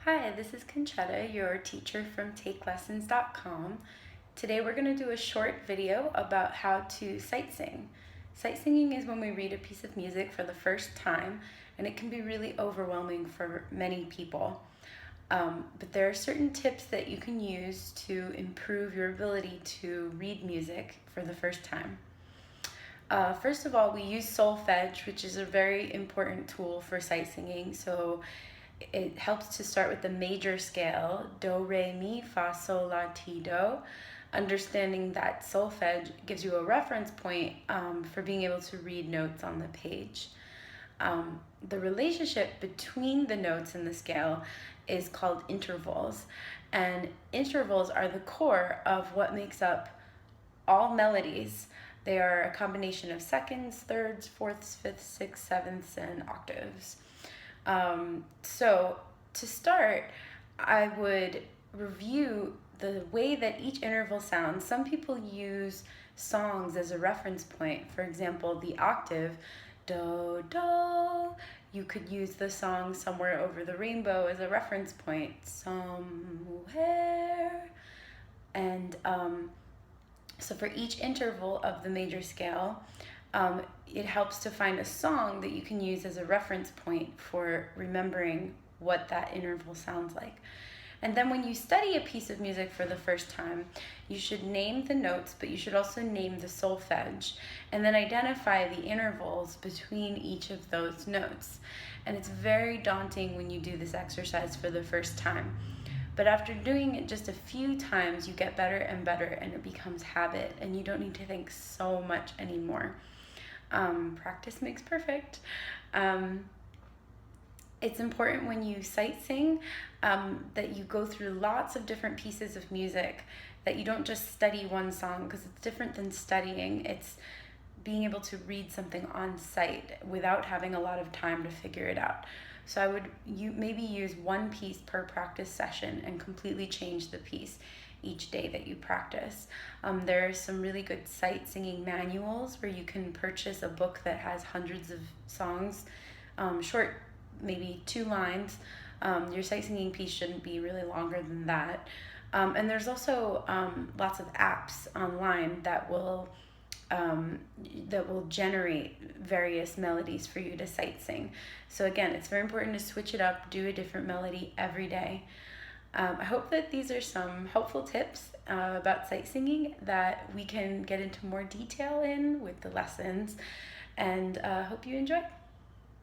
Hi, this is Concetta, your teacher from TakeLessons.com. Today we're going to do a short video about how to sight sing. Sight singing is when we read a piece of music for the first time, and it can be really overwhelming for many people. But there are certain tips that you can use to improve your ability to read music for the first time. First of all, we use solfege, which is a very important tool for sight singing. So it helps to start with the major scale, do, re, mi, fa, sol, la, ti, do. Understanding that solfege gives you a reference point for being able to read notes on the page. The relationship between the notes in the scale is called intervals, and intervals are the core of what makes up all melodies. They are a combination of seconds, thirds, fourths, fifths, sixths, sevenths, and octaves. So to start, I would review the way that each interval sounds. Some people use songs as a reference point. For example, the octave, do, do. You could use the song Somewhere Over the Rainbow as a reference point, somewhere. And so for each interval of the major scale, it helps to find a song that you can use as a reference point for remembering what that interval sounds like. And then when you study a piece of music for the first time, you should name the notes, but you should also name the solfege, and then identify the intervals between each of those notes. And it's very daunting when you do this exercise for the first time. But after doing it just a few times, you get better and better, and it becomes habit, and you don't need to think so much anymore. Practice makes perfect. It's important when you sight sing that you go through lots of different pieces of music, that you don't just study one song, because it's different than studying. It's being able to read something on sight without having a lot of time to figure it out. So I would maybe use one piece per practice session and completely change the piece each day that you practice. There are some really good sight singing manuals where you can purchase a book that has hundreds of songs, short, maybe 2 lines. Your sight singing piece shouldn't be really longer than that. And there's also lots of apps online that will generate various melodies for you to sight sing. So again, it's very important to switch it up, do a different melody every day. I hope that these are some helpful tips about sight singing that we can get into more detail in with the lessons, and hope you enjoy.